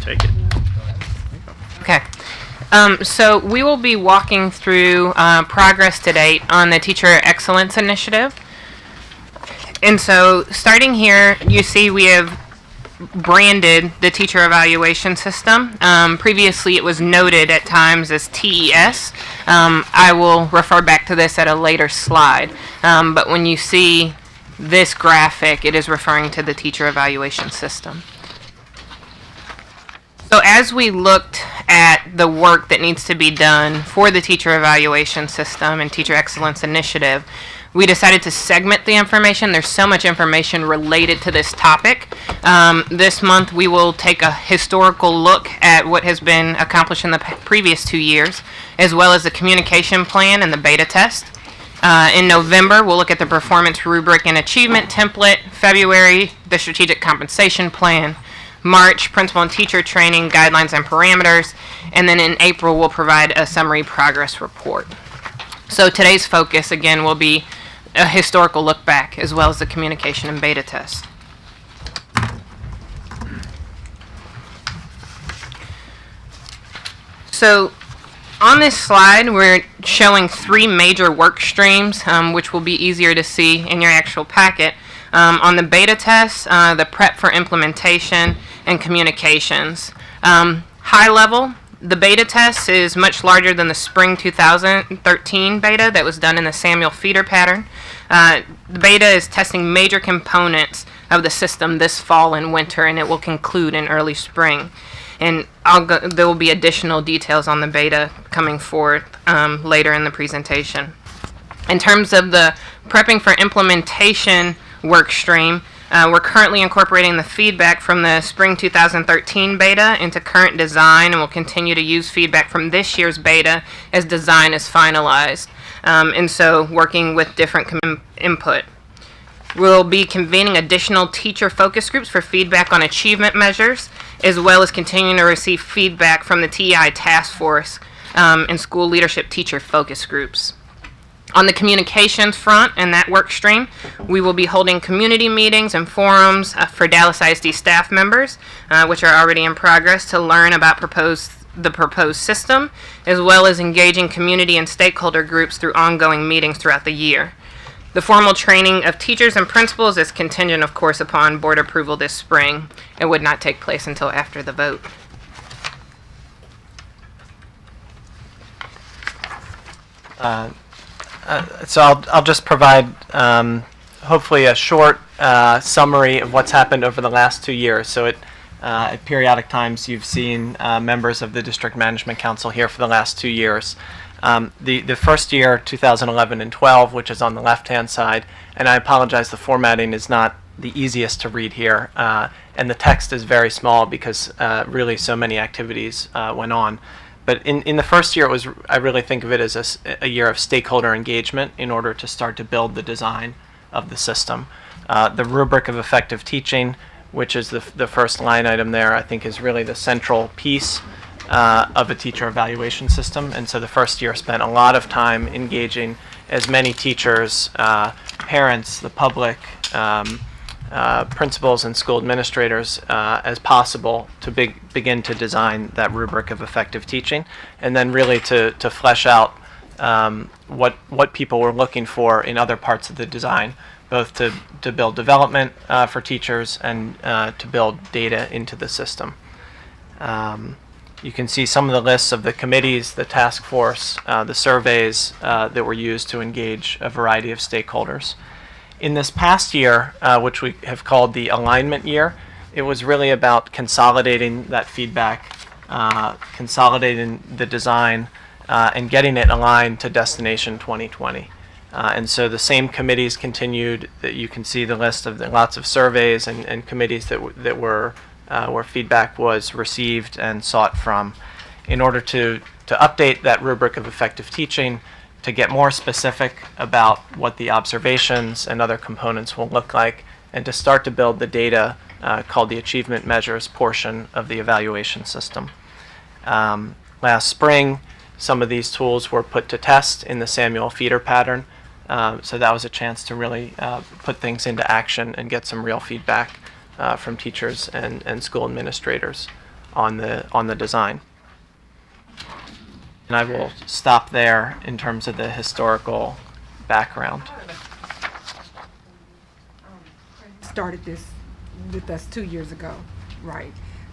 take it. Okay. So we will be walking through progress to date on the Teacher Excellence Initiative. And so starting here, you see we have branded the teacher evaluation system. Previously it was noted at times as TES. I will refer back to this at a later slide. But when you see this graphic, it is referring to the teacher evaluation system. So as we looked at the work that needs to be done for the teacher evaluation system and teacher excellence initiative, we decided to segment the information. There's so much information related to this topic. This month we will take a historical look at what has been accomplished in the previous 2 years, as well as the communication plan and the beta test. In November, we'll look at the performance rubric and achievement template. February, the strategic compensation plan. March, principal and teacher training guidelines and parameters. And then in April, we'll provide a summary progress report. So today's focus, again, will be a historical look back, as well as the communication and beta test. So on this slide, we're showing 3 major work streams, which will be easier to see in your actual packet. On the beta test, the prep for implementation, and communications. High level, the beta test is much larger than the spring 2013 beta that was done in the Samuel feeder pattern. The beta is testing major components of the system this fall and winter, and it will conclude in early spring. And there will be additional details on the beta coming forward later in the presentation. In terms of the prepping for implementation work stream, we're currently incorporating the feedback from the spring 2013 beta into current design, and we'll continue to use feedback from this year's beta as design is finalized. And so working with different input. We'll be convening additional teacher focus groups for feedback on achievement measures, as well as continuing to receive feedback from the TEI task force and school leadership teacher focus groups. On the communications front and that work stream, we will be holding community meetings and forums for Dallas ISD staff members, which are already in progress, to learn about the proposed system, as well as engaging community and stakeholder groups through ongoing meetings throughout the year. The formal training of teachers and principals is contingent, of course, upon board approval this spring. It would not take place until after the vote. So I'll just provide hopefully a short summary of what's happened over the last 2 years. So at periodic times you've seen members of the District Management Council here for the last 2 years. The first year, 2011 and 12, which is on the left-hand side, and I apologize, the formatting is not the easiest to read here, and the text is very small because really so many activities went on. But in the first year, I really think of it as a year of stakeholder engagement in order to start to build the design of the system. The rubric of effective teaching, which is the first line item there, I think is really the central piece of a teacher evaluation system. And so the first year spent a lot of time engaging as many teachers, parents, the public, principals and school administrators as possible to begin to design that rubric of effective teaching, and then really to flesh out what people were looking for in other parts of the design, both to build development for teachers and to build data into the system. You can see some of the lists of the committees, the task force, the surveys that were used to engage a variety of stakeholders. In this past year, which we have called the alignment year, it was really about consolidating that feedback, consolidating the design, and getting it aligned to Destination 2020. And so the same committees continued. That you can see the list of lots of surveys and committees that were where feedback was received and sought from, in order to update that rubric of effective teaching, to get more specific about what the observations and other components will look like, and to start to build the data called the achievement measures portion of the evaluation system. Last spring, some of these tools were put to test in the Samuel feeder pattern, so that was a chance to really put things into action and get some real feedback from teachers and school administrators on the design. And I will stop there in terms of the historical background. Started this with us 2 years ago, right?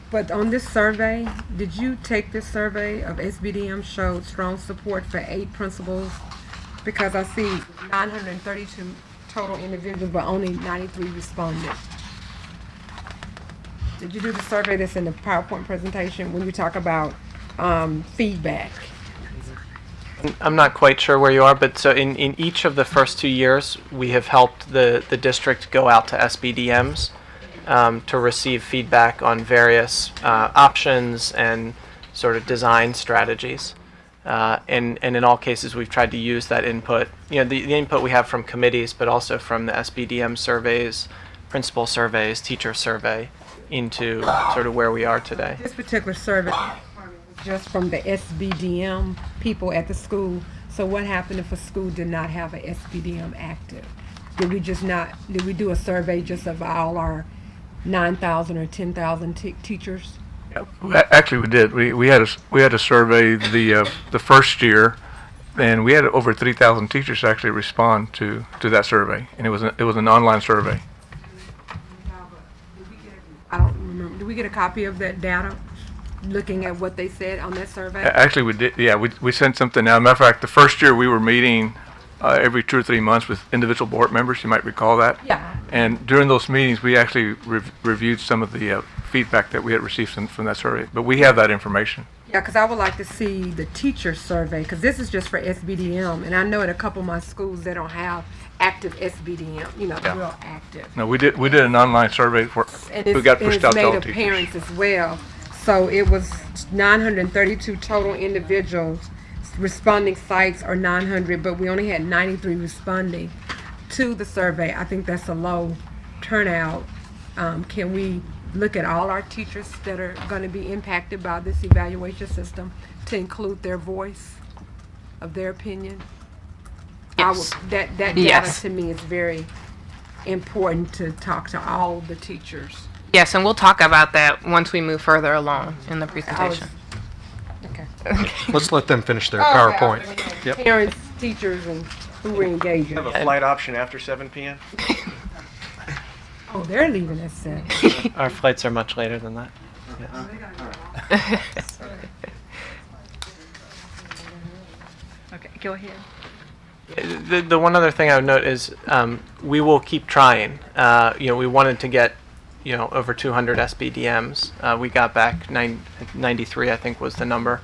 But on this survey, did you take this survey of SBDM showed strong support for 8 principals? Because I see 932 total individuals, but only 93 responded. Did you do the survey that's in the PowerPoint presentation when you talk about feedback? I'm not quite sure where you are, but so in each of the first 2 years, we have helped the district go out to SBDMs to receive feedback on various options and sort of design strategies. And in all cases, we've tried to use that input, the input we have from committees, but also from the SBDM surveys, principal surveys, teacher survey, into sort of where we are today. This particular survey was just from the SBDM people at the school. So what happened if a school did not have a SBDM active? Did we do a survey just of all our 9,000 or 10,000 teachers? Yeah, actually, we did. We had a survey the first year, and we had over 3,000 teachers actually respond to that survey, and it was an online survey. I don't remember. Did we get a copy of that data, looking at what they said on that survey? Actually, we did. Yeah, we sent something out. Matter of fact, the first year we were meeting every 2 or 3 months with individual board members. You might recall that. Yeah. And during those meetings, we actually reviewed some of the feedback that we had received from that survey. But we have that information. Yeah, because I would like to see the teacher survey, because this is just for SBDM, and I know at a couple of my schools they don't have active SBDM, Yeah. real active. No, we did an online survey for And we got pushed out it's to all made of teachers. parents as well. So it was 932 total individuals. Responding sites are 900, but we only had 93 responding to the survey. I think that's a low turnout. Can we look at all our teachers that are going to be impacted by this evaluation system to include their voice of their opinion? Yes. That data Yes. to me is very important to talk to all the teachers. Yes, and we'll talk about that once we move further along in the I was- presentation. Okay. Let's let them finish their Okay, PowerPoint. okay. Yep. Parents, teachers, and who were engaging. Have a flight option after 7 p.m.? Oh, they're leaving at 7. Our flights are much later than that. Okay, go ahead. The one other thing I would note is we will keep trying. We wanted to get over 200 SBDMs. We got back 93, I think was the number.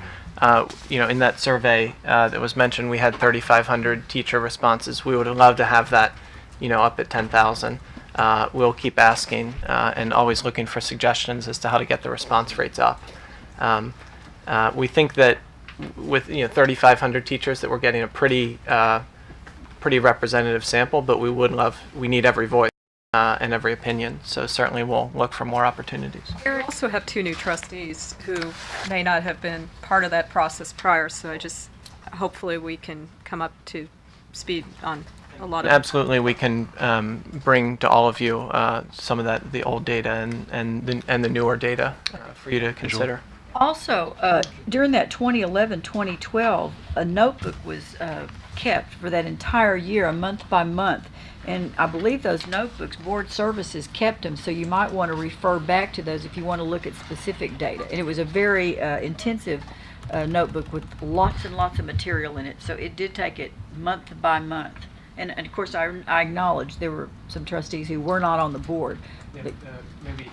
In that survey that was mentioned, we had 3,500 teacher responses. We would love to have that, up at 10,000. We'll keep asking and always looking for suggestions as to how to get the response rates up. We think that with 3,500 teachers that we're getting a pretty representative sample, but we need every voice and every opinion. So certainly we'll look for more opportunities. We also have 2 new trustees who may not have been part of that process prior, so hopefully we can come up to speed on a lot of. Absolutely, we can bring to all of you some of the old data and the newer data for you to consider. Also, during that 2011-2012, a notebook was kept for that entire year, month by month. And I believe those notebooks, board services kept them, so you might want to refer back to those if you want to look at specific data. And it was a very intensive notebook with lots and lots of material in it, so it did take it month by month. And of course, I acknowledge there were some trustees who were not on the board. But Maybe,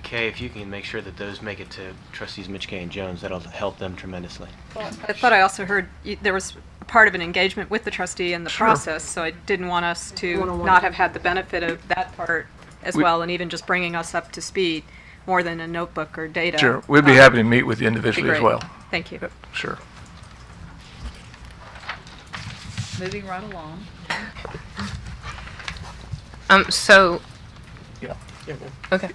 Kay, if you can make sure that those make it to trustees Mitchkay and Jones, that'll help them tremendously. I thought I also heard there was part of an engagement with the trustee in the process, so I didn't want us to not have had the benefit of that part as well, and even just bringing us up to speed more than a notebook or data. Sure, we'd be happy to meet with you individually as great. well. Thank you. Yep, sure. moving right along. So, Yeah. okay.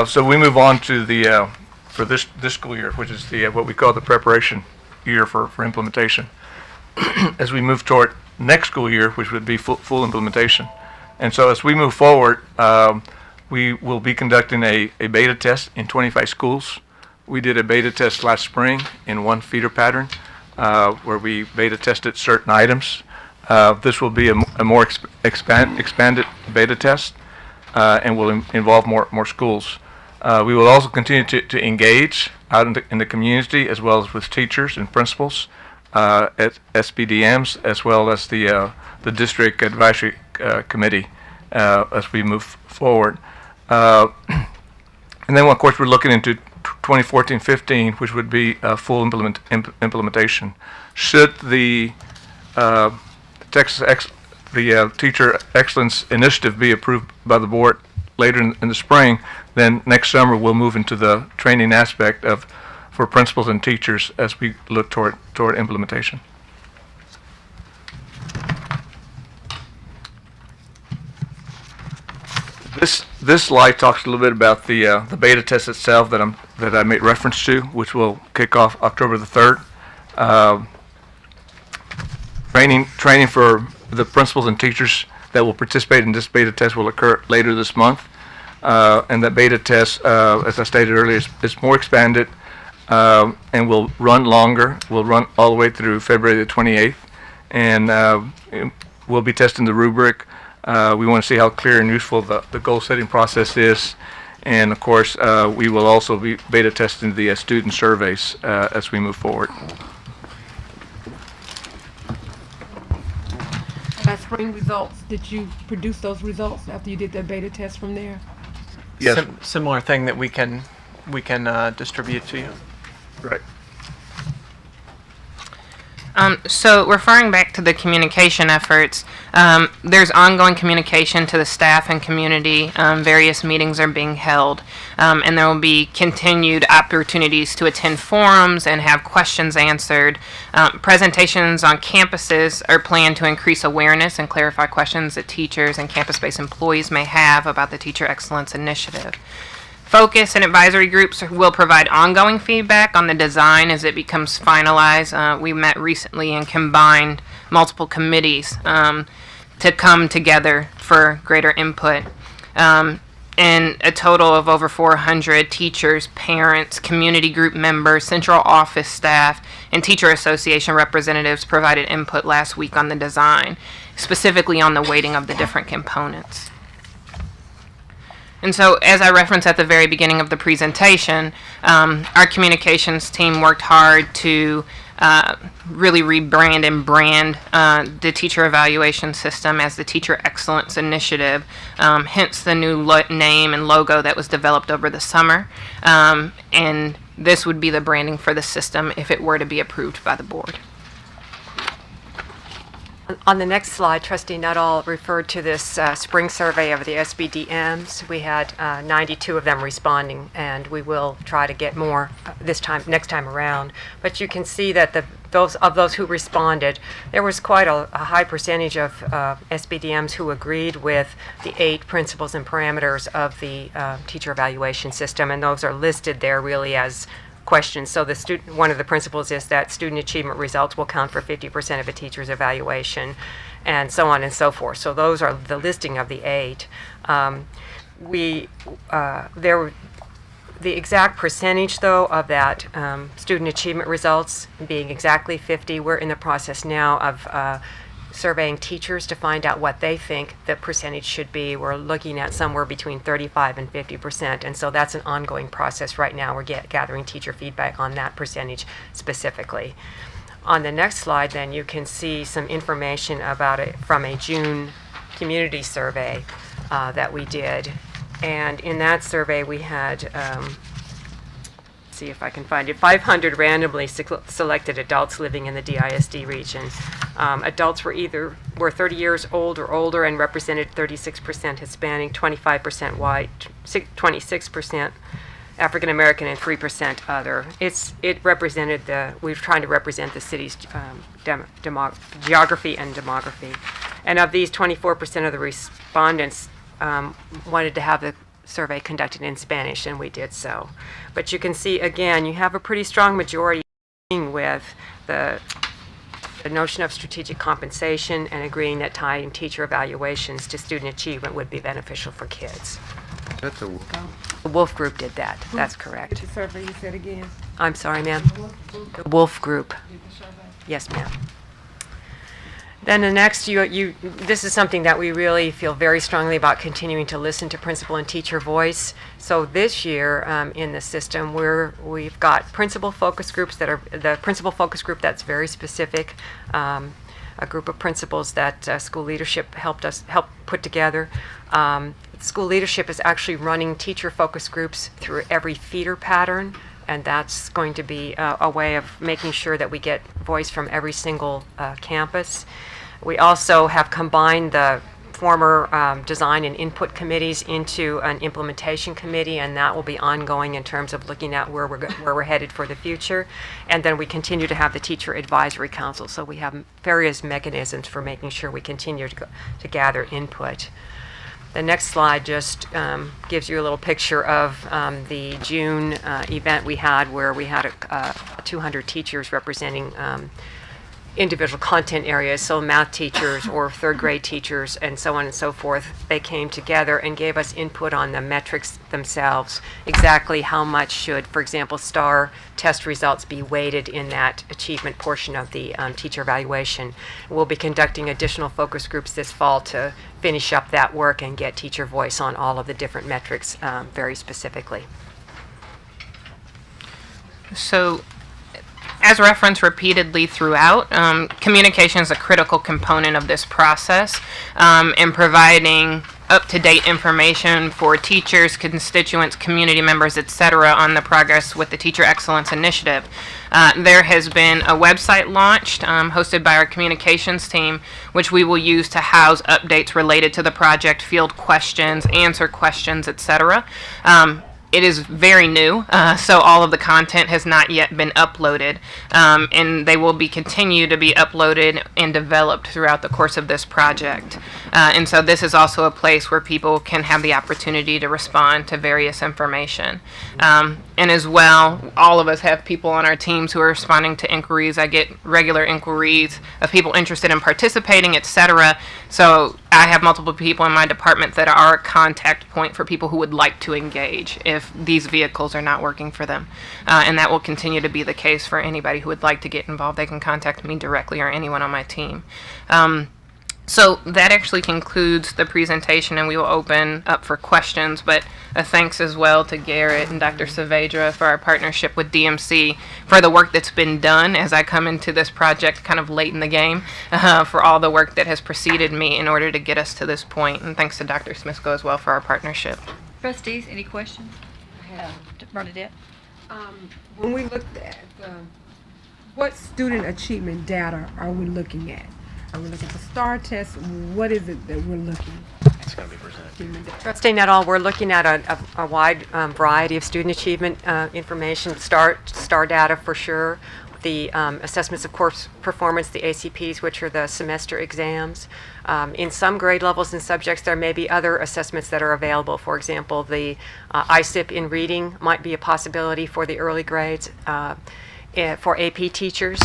So we move on to the for this school year, which is the what we call the preparation year for implementation. As we move toward next school year, which would be full implementation, and so as we move forward, We will be conducting a beta test in 25 schools. We did a beta test last spring in one feeder pattern where we beta tested certain items. This will be a more expanded beta test and will involve more schools. We will also continue to engage out in the community as well as with teachers and principals at SBDMs as well as the district advisory committee as we move forward. And then, of course, we're looking into 2014-15, which would be full implementation. Should the Teacher Excellence Initiative be approved by the board later in the spring, then next summer we'll move into the training aspect for principals and teachers as we look toward implementation. This slide talks a little bit about the beta test itself that I made reference to, which will kick off October the 3rd. Training for the principals and teachers that will participate in this beta test will occur later this month. And that beta test, as I stated earlier, is more expanded and will run longer. Will run all the way through February the 28th. And we'll be testing the rubric. We want to see how clear and useful the goal-setting process is. And, of course, we will also be beta testing the student surveys as we move forward. Last spring results, did you produce those results after you did the beta test from there? Yes. Similar thing that we can distribute to you. Right. So referring back to the communication efforts, there's ongoing communication to the staff and community. Various meetings are being held, and there will be continued opportunities to attend forums and have questions answered. Presentations on campuses are planned to increase awareness and clarify questions that teachers and campus-based employees may have about the Teacher Excellence Initiative. Focus and advisory groups will provide ongoing feedback on the design as it becomes finalized. We met recently and combined multiple committees to come together for greater input. And a total of over 400 teachers, parents, community group members, central office staff, and teacher association representatives provided input last week on the design, specifically on the weighting of the different components. And so, as I referenced at the very beginning of the presentation, our communications team worked hard to really rebrand and brand the teacher evaluation system as the Teacher Excellence Initiative, hence the new name and logo that was developed over the summer. And this would be the branding for the system if it were to be approved by the board. On the next slide, Trustee Nuttall referred to this spring survey of the SBDMs. We had 92 of them responding, and we will try to get more next time around. But you can see that those who responded, there was quite a high percentage of SBDMs who agreed with the 8 principles and parameters of the teacher evaluation system, and those are listed there really as questions. So one of the principles is that student achievement results will count for 50% of a teacher's evaluation, and so on and so forth. So those are the listing of the 8. The exact percentage, though, of that student achievement results being exactly 50, we're in the process now of surveying teachers to find out what they think the percentage should be. We're looking at somewhere between 35 and 50%, and so that's an ongoing process right now. We're gathering teacher feedback on that percentage specifically. On the next slide, then, you can see some information about it from a June community survey that we did. And in that survey, we had, see if I can find it, 500 randomly selected adults living in the DISD region. Adults were 30 years old or older and represented 36% Hispanic, 25% white, 26% African American, and 3% other. It represented we were trying to represent the city's geography and demography. And of these, 24% of the respondents wanted to have the survey conducted in Spanish, and we did so. But you can see, again, you have a pretty strong majority with the notion of strategic compensation and agreeing that tying teacher evaluations to student achievement would be beneficial for kids. That's a The Wolf Group did that. That's Did correct. the survey you said again? I'm sorry, ma'am. The Wolf Group. Did the survey? Yes, ma'am. Then the next, this is something that we really feel very strongly about, continuing to listen to principal and teacher voice. So this year in the system, we've got principal focus groups that are the principal focus group that's very specific, a group of principals that school leadership helped put together. School leadership is actually running teacher focus groups through every feeder pattern, and that's going to be a way of making sure that we get voice from every single campus. We also have combined the former design and input committees into an implementation committee, and that will be ongoing in terms of looking at where we're headed for the future. And then we continue to have the teacher advisory council, so we have various mechanisms for making sure we continue to gather input. The next slide just gives you a little picture of the June event we had, where we had 200 teachers representing individual content areas, so math teachers or third grade teachers and so on and so forth. They came together and gave us input on the metrics themselves, exactly how much should, for example, STAR test results be weighted in that achievement portion of the teacher evaluation. We'll be conducting additional focus groups this fall to finish up that work and get teacher voice on all of the different metrics very specifically. So, as referenced repeatedly throughout, communication is a critical component of this process, in providing up-to-date information for teachers, constituents, community members, etc. on the progress with the Teacher Excellence Initiative. There has been a website launched, hosted by our communications team, which we will use to house updates related to the project, field questions, answer questions, etc. It is very new, so all of the content has not yet been uploaded, and they will be continue to be uploaded and developed throughout the course of this project. And so this is also a place where people can have the opportunity to respond to various information. And as well, all of us have people on our teams who are responding to inquiries. I get regular inquiries of people interested in participating, etc. So I have multiple people in my department that are a contact point for people who would like to engage if these vehicles are not working for them. And that will continue to be the case for anybody who would like to get involved. They can contact me directly or anyone on my team. So that actually concludes the presentation, and we will open up for questions, but a thanks as well to Garrett and Dr. Saavedra for our partnership with DMC for the work that's been done as I come into this project kind of late in the game, for all the work that has preceded me in order to get us to this point, and thanks to Dr. Smithko as well for our partnership. Trustees, any questions? Bernadette? When we looked at what student achievement data are we looking at? Are we looking for STAR tests? What is it that we're looking at? It's going to be presented. Trusting that all, we're looking at a wide variety of student achievement information, STAR data for sure, the assessments of course performance, the ACPs, which are the semester exams. In some grade levels and subjects, there may be other assessments that are available. For example, the ISIP in reading might be a possibility for the early grades. For AP teachers,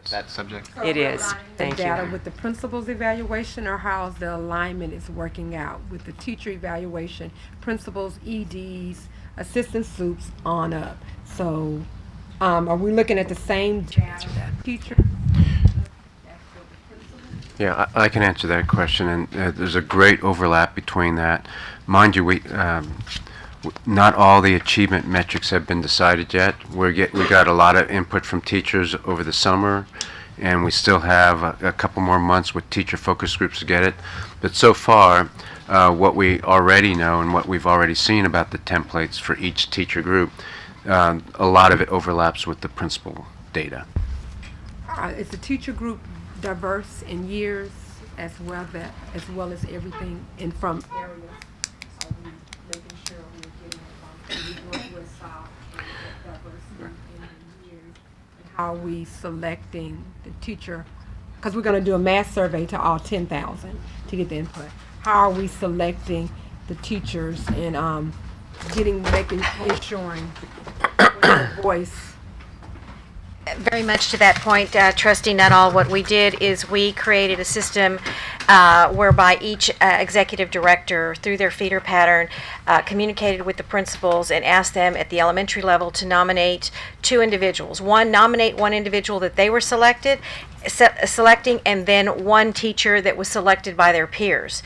That subject? it is. Thank Data you. with the principal's evaluation, or how's the alignment is working out with the teacher evaluation, principals, EDs, assistant soups on up. So, are we looking at the same data teacher? Yeah, I can answer that question, and there's a great overlap between that. Mind you, not all the achievement metrics have been decided yet. We got a lot of input from teachers over the summer, and we still have a couple more months with teacher focus groups to get it. But so far, what we already know and what we've already seen about the templates for each teacher group, a lot of it overlaps with the principal data. Is the teacher group diverse in years as well as everything and from areas? Are we making sure we're getting Northwest South and diversity in years? And how are we selecting the teacher? Because we're going to do a mass survey to all 10,000 to get the input. How are we selecting the teachers and ensuring voice very much to that point, Trustee Nuttall, what we did is we created a system whereby each executive director, through their feeder pattern, communicated with the principals and asked them at the elementary level to nominate two individuals. Nominate one individual that they were selecting, and then one teacher that was selected by their peers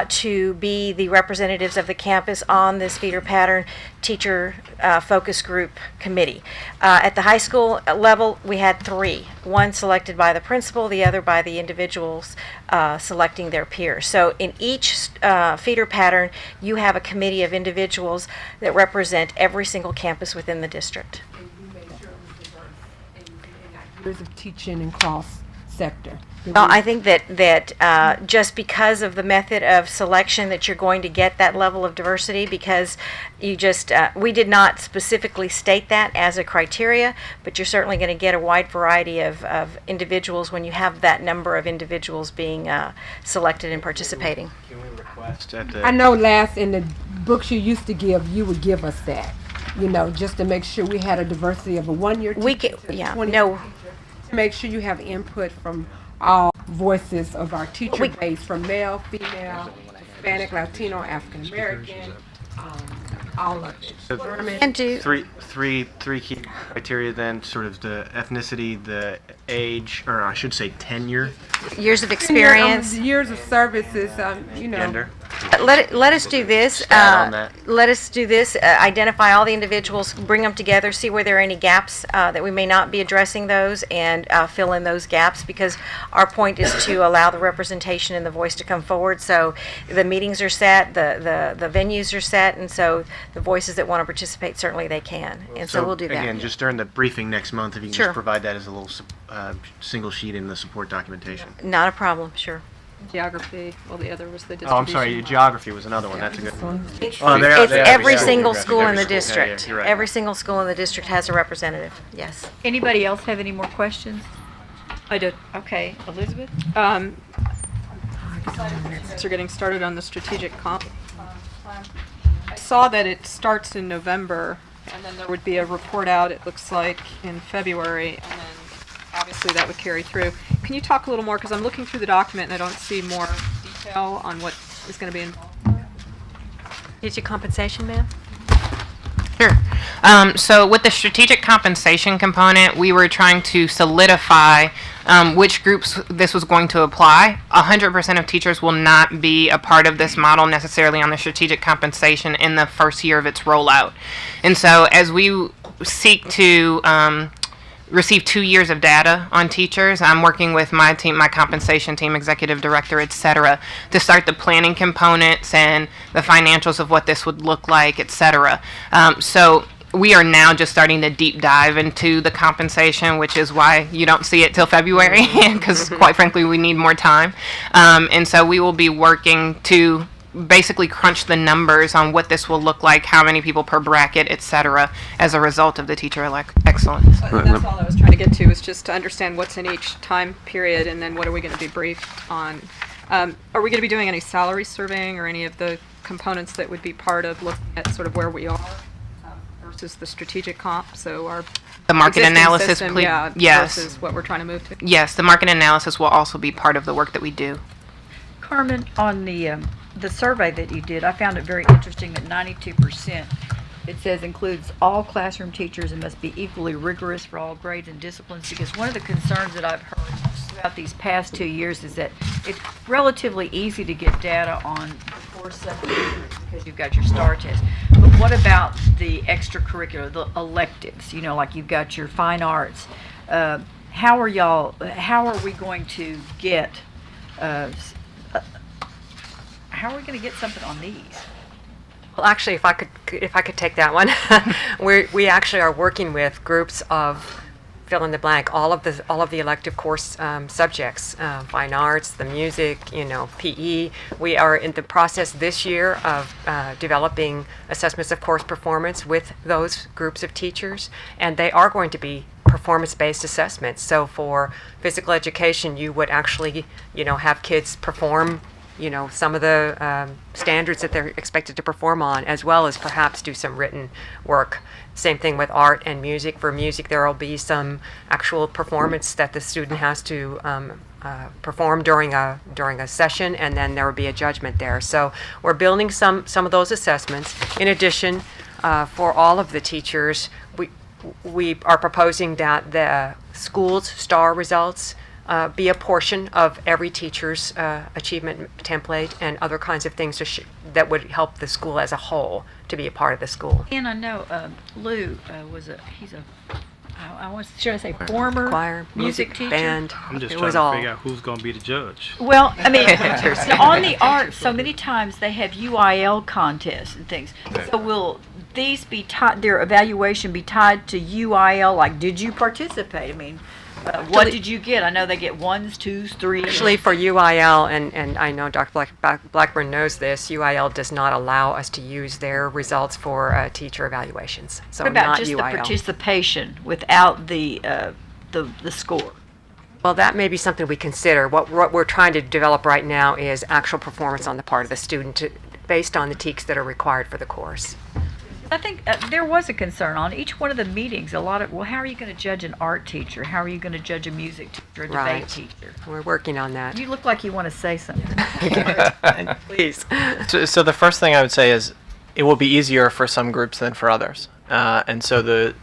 to be the representatives of the campus on this feeder pattern teacher focus group committee. At the high school level, we had three, one selected by the principal, the other by the individuals selecting their peers. So in each feeder pattern, you have a committee of individuals that represent every single campus within the district. Years of teaching and cross sector. Well, I think that just because of the method of selection that you're going to get that level of diversity, because we did not specifically state that as a criteria, but you're certainly going to get a wide variety of individuals when you have that number of individuals being selected and participating. Can we request at the... I know last in the books you used to give, you would give us that, just to make sure we had a diversity of a 1-year teacher. To make sure you have input from all voices of our teacher base, from male, female, Hispanic, Latino, African American, all of it. And do Three key criteria then, sort of the ethnicity, the age, or I should say tenure, years of experience. Years of services, gender. Let us do this. On that. Let us do this. Identify all the individuals, bring them together, see where there are any gaps that we may not be addressing those, and fill in those gaps. Because our point is to allow the representation and the voice to come forward. So the meetings are set, the venues are set, and so the voices that want to participate, certainly they can. And so we'll do that. Again, just during the briefing next month, if you can Sure. just provide that as a little single sheet in the support documentation. Not a problem. Sure. Geography, well, the other was the distribution. Oh, I'm sorry. Geography was another one. That's a good one. It's Oh, they are- it's they are every geography. single school in Every the school. Yeah, district. yeah, you're right. Every single school in the district has a representative. Yes. Anybody else have any more questions? I did. Okay, Elizabeth? Are getting started on the strategic comp plan. I saw that it starts in November, and then there would be a report out, it looks like, in February, and then obviously that would carry through. Can you talk a little more, because I'm looking through the document and I don't see more detail on what is going to be involved? Teacher compensation, ma'am? Sure. So with the strategic compensation component, we were trying to solidify which groups this was going to apply. 100% of teachers will not be a part of this model necessarily on the strategic compensation in the first year of its rollout. And so as we seek to receive 2 years of data on teachers, I'm working with my team, my compensation team, executive director, etc., to start the planning components and the financials of what this would look like, etc. So we are now just starting to deep dive into the compensation, which is why you don't see it till February, because quite frankly, we need more time. And so we will be working to basically crunch the numbers on what this will look like, how many people per bracket, etc., as a result of the teacher excellence. That's all I was trying to get to, is just to understand what's in each time period, and then what are we going to be briefed on. Are we going to be doing any salary surveying or any of the components that would be part of looking at sort of where we are versus the strategic comp? So our The market existing analysis, system, please. yeah, Yes. versus what we're trying to move to. Yes, the market analysis will also be part of the work that we do. Carmen, on the survey that you did, I found it very interesting that 92%, it says, includes all classroom teachers and must be equally rigorous for all grades and disciplines, because one of the concerns that I've heard throughout these past 2 years is that it's relatively easy to get data on the core subjects because you've got your STAR test. But what about the extracurricular, the electives, like you've got your fine arts? How are we going to get how are we going to get something on these? Well, actually, if I could take that one, we actually are working with groups of fill in the blank, all of the elective course subjects, fine arts, the music, PE. We are in the process this year of developing assessments of course performance with those groups of teachers, and they are going to be performance-based assessments. So for physical education, you would actually, have kids perform some of the standards that they're expected to perform on, as well as perhaps do some written work. Same thing with art and music. For music, there will be some actual performance that the student has to perform during a session, and then there will be a judgment there. So we're building some of those assessments. In addition, for all of the teachers, we are proposing that the school's STAR results be a portion of every teacher's achievement template and other kinds of things that would help the school as a whole to be a part of the school. And I know Lou should I say former Choir, music teacher? band. I'm just It trying was to all. figure out who's going to be the judge. Well, I mean, on the art, so many times they have UIL contests and things. So will these be tied, their evaluation be tied to UIL? Like, did you participate? I mean, what did you get? I know they get 1s, 2s, 3s. Actually, for UIL, and I know Dr. Blackburn knows this, UIL does not allow us to use their results for teacher evaluations. So What about not just UIL. the participation without the score? Well, that may be something we consider. What we're trying to develop right now is actual performance on the part of the student based on the TEKS that are required for the course. I think there was a concern on each one of the meetings. How are you going to judge an art teacher? How are you going to judge a music teacher, a debate Right. teacher? We're working on that. You look like you want to say something. Please. So the first thing I would say is it will be easier for some groups than for others. And so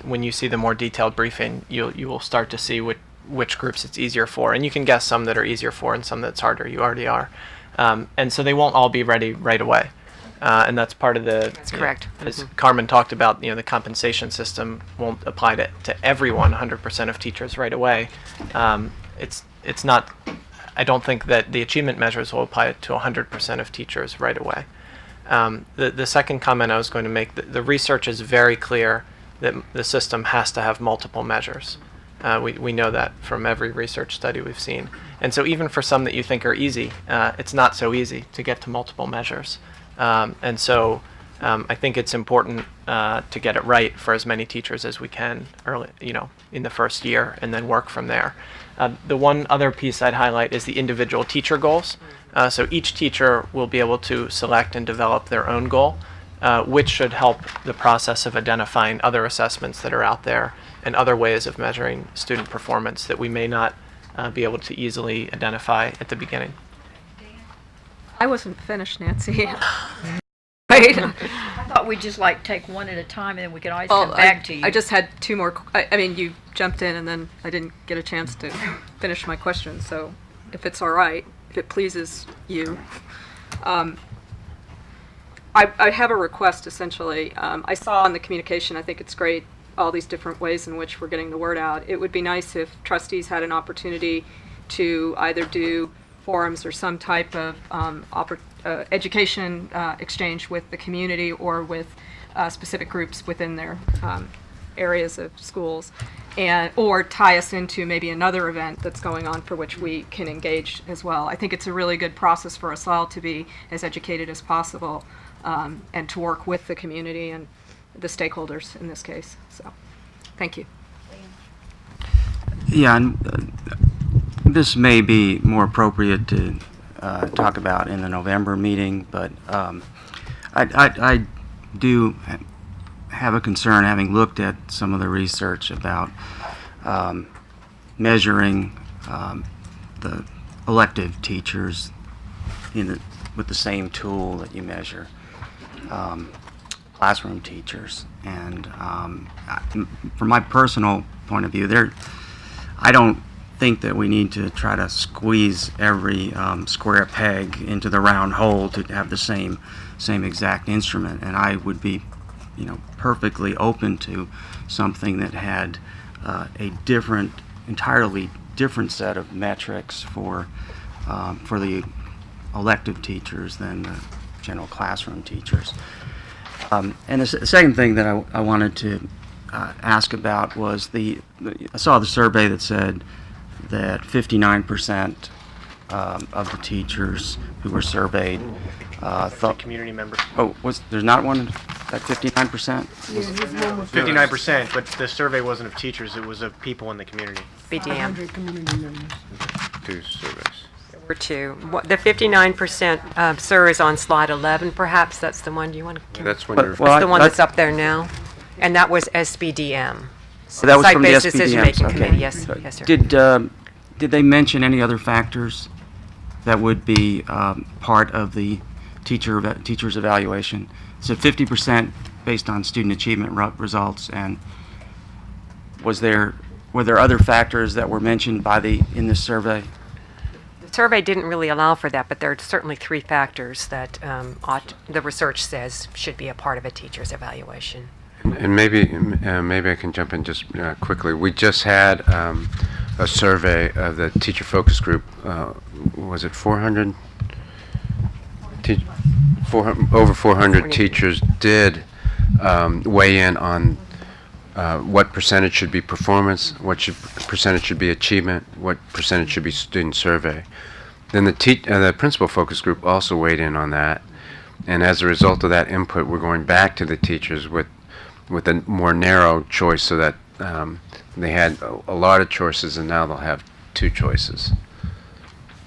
when you see the more detailed briefing, you will start to see which groups it's easier for. And you can guess some that are easier for and some that's harder. You already are. And so they won't all be ready right away. And that's part of the. That's correct. As Carmen talked about, the compensation system won't apply to everyone, 100% of teachers right away. It's not. I don't think that the achievement measures will apply to 100% of teachers right away. The second comment I was going to make, the research is very clear that the system has to have multiple measures. We know that from every research study we've seen. And so even for some that you think are easy, it's not so easy to get to multiple measures. And so I think it's important to get it right for as many teachers as we can early, in the first year, and then work from there. The one other piece I'd highlight is the individual teacher goals. So each teacher will be able to select and develop their own goal, which should help the process of identifying other assessments that are out there and other ways of measuring student performance that we may not be able to easily identify at the beginning. I wasn't finished, Nancy. Wait. I thought we'd just take one at a time and then we could always come back to you. I just had two more. I mean, you jumped in and then I didn't get a chance to finish my question. So if it's all right, if it pleases you, I have a request essentially. I saw in the communication, I think it's great, all these different ways in which we're getting the word out. It would be nice if trustees had an opportunity to either do forums or some type of education exchange with the community or with specific groups within their areas of schools, or tie us into maybe another event that's going on for which we can engage as well. I think it's a really good process for us all to be as educated as possible and to work with the community and the stakeholders in this case. So, thank you. Yeah, and this may be more appropriate to talk about in the November meeting, but I do have a concern, having looked at some of the research about measuring the elective teachers with the same tool that you measure classroom teachers. And from my personal point of view, I don't think that we need to try to squeeze every square peg into the round hole to have the same exact instrument. And I would be, perfectly open to something that had a entirely different set of metrics for the elective teachers than the general classroom teachers. And the second thing that I wanted to ask about was I saw the survey that said that 59% of the teachers who were surveyed thought community members. Oh, there's not one at 59%? 59%, but the survey wasn't of teachers, it was of people in the community. BDM. Two surveys. were to. The 59%, sir, is on slide 11, perhaps. That's the one you want to... That's when But- you're, well, That's the one that's I- up there now. And that was SBDM. So that was from the Site-based SBDMs, decision-making okay. committee, yes, yes, sir. Did they mention any other factors that would be part of the teacher's evaluation? So 50% based on student achievement results, and were there other factors that were mentioned in this survey? The survey didn't really allow for that, but there are certainly 3 factors that the research says should be a part of a teacher's evaluation. and maybe I can jump in just quickly. We just had a survey of the teacher focus group. Was it 400? Over 400 teachers did weigh in on what percentage should be performance, percentage should be achievement, what percentage should be student survey. Then the principal focus group also weighed in on that, and as a result of that input, we're going back to the teachers with a more narrow choice, so that they had a lot of choices, and now they'll have 2 choices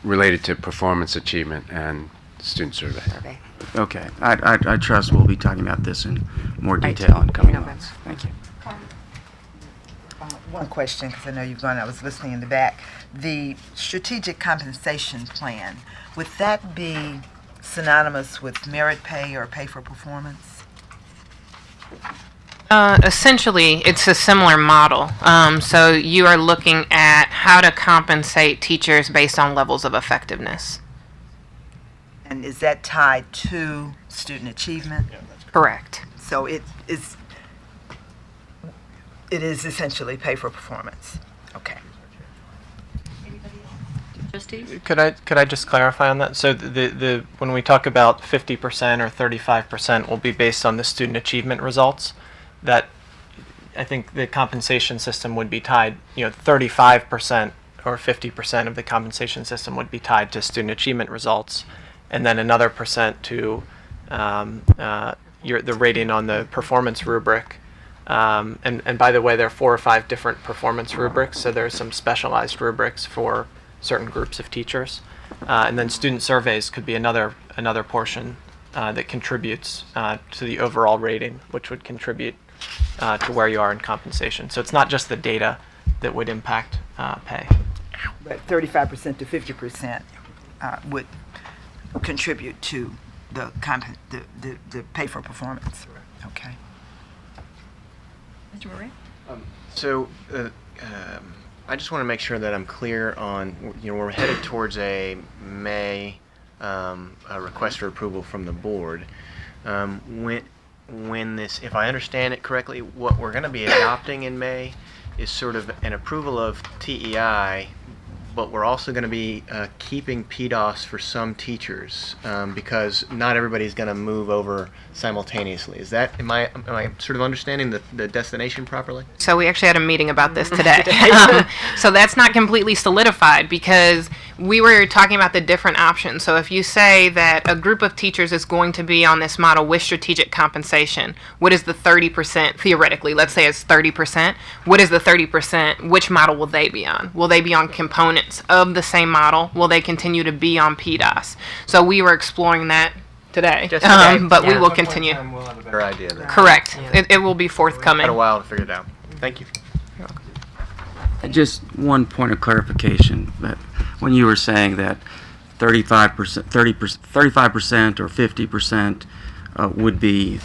related to performance, achievement, and student survey. Okay, I trust we'll be talking about this in more detail in coming November. months. Thank you. One question, because I know you've gone, I was listening in the back. The strategic compensation plan, would that be synonymous with merit pay or pay for performance? Essentially, it's a similar model. So you are looking at how to compensate teachers based on levels of effectiveness. And is that tied to student achievement? Correct. So it is essentially pay for performance. Okay. Trustees? Could I just clarify on that? So the when we talk about 50% or 35% will be based on the student achievement results. That I think the compensation system would be tied, 35% or 50% of the compensation system would be tied to student achievement results, and then another percent to the rating on the performance rubric. And by the way, there are 4 or 5 different performance rubrics, so there's some specialized rubrics for certain groups of teachers. And then student surveys could be another portion that contributes to the overall rating, which would contribute to where you are in compensation. So it's not just the data that would impact pay. But 35% to 50% would contribute to the pay for performance. Okay. Mr. Murray? So, I just want to make sure that I'm clear on, we're headed towards a May a request for approval from the board. When this, if I understand it correctly, what we're going to be adopting in May is sort of an approval of TEI, but we're also going to be keeping PDOS for some teachers because not everybody's going to move over simultaneously. Is that, am I sort of understanding the destination properly? So we actually had a meeting about this today. So that's not completely solidified because we were talking about the different options. So if you say that a group of teachers is going to be on this model with strategic compensation, what is the 30% theoretically? Let's say it's 30%. What is the 30%? Which model will they be on? Will they be on components of the same model? Will they continue to be on PDOS? So we were exploring that today, Just today, but we yeah. will continue. We'll have a better idea then. Correct. Yeah. It will be forthcoming. Had a while to figure it out. Thank you. Just one point of clarification, that when you were saying that 35%, 35% or 50% would be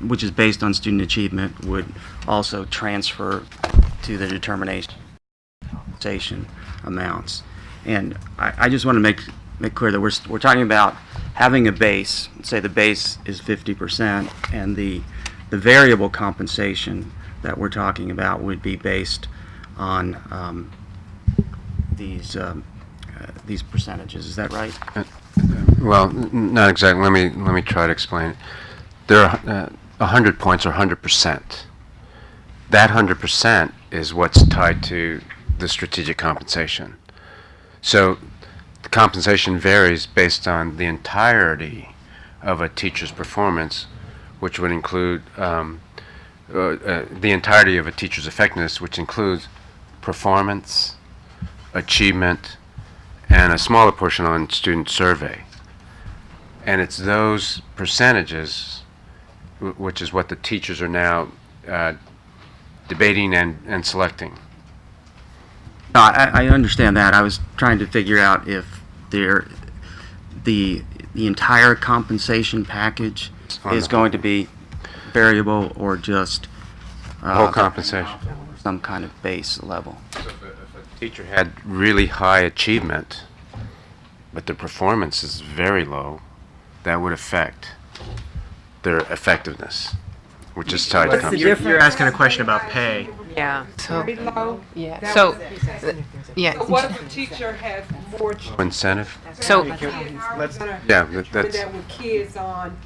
which is based on student achievement, would also transfer to the determination amounts. And I just want to make clear that we're talking about having a base. Say the base is 50%, and the variable compensation that we're talking about would be based on these percentages. Is that right? well, not exactly. Let me try to explain it. There are 100 points or 100%. That 100% is what's tied to the strategic compensation. So the compensation varies based on the entirety of a teacher's performance, which would include the entirety of a teacher's effectiveness, which includes performance, achievement, and a smaller portion on student survey. And it's those percentages, which is what the teachers are now debating and selecting. No, I understand that. I was trying to figure out if the entire compensation package On is the going to be variable or just Whole compensation. some kind of base level. Teacher had really high achievement, but their performance is very low, that would affect their effectiveness, which is tied to What's the compensation. difference? You're asking a question about pay. Yeah. So, Pretty low. yeah. That So, was- yeah. So what if a teacher has more Incentive? So, Let's- Yeah, doing that's, that with kids on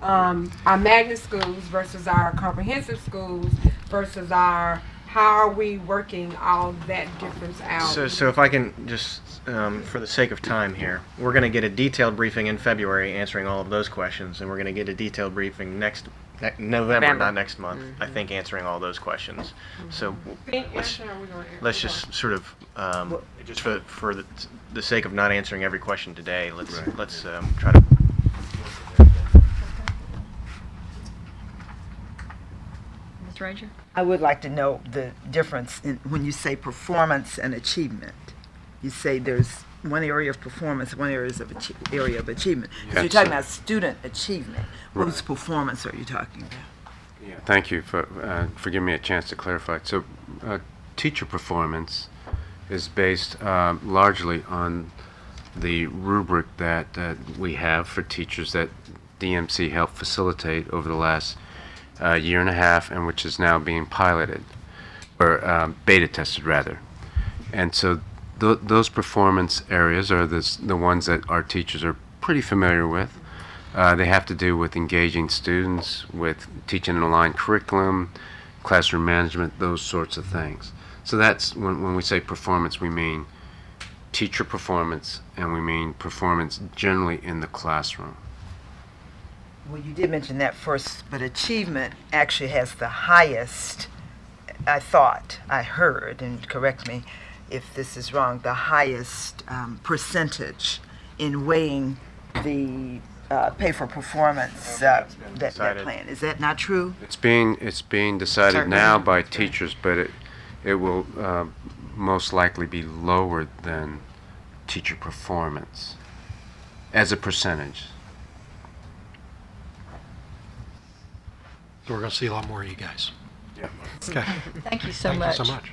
our magnet schools versus our comprehensive schools versus our, how are we working all that difference out? So if I can just, for the sake of time here, we're going to get a detailed briefing in February answering all of those questions, and we're going to get a detailed briefing November, November. not next month, I think, answering all those questions. So let's just sort of, just for the sake of not answering every question today, let's try to. Ms. Ranger? I would like to know the difference in when you say performance and achievement. You say there's one area of performance, one area of achievement. So you're Yes. talking about student achievement. Right. Whose performance are you talking about? yeah, thank you for giving me a chance to clarify. So, teacher performance is based largely on the rubric that we have for teachers that DMC helped facilitate over the last year and a half, and which is now being piloted, or beta tested rather. And so those performance areas are the ones that our teachers are pretty familiar with. They have to do with engaging students, with teaching an aligned curriculum, classroom management, those sorts of things. So that's when we say performance, we mean teacher performance, and we mean performance generally in the classroom. Well, you did mention that first, but achievement actually has the highest, I thought, I heard, and correct me if this is wrong, the highest percentage in weighing the pay for performance that Decided. plan. Is that not true? It's being decided Certainly. now by teachers, but it will most likely be lower than teacher performance as a percentage. So we're going to see a lot more of you guys. Okay. Thank you so Thank much. you so much.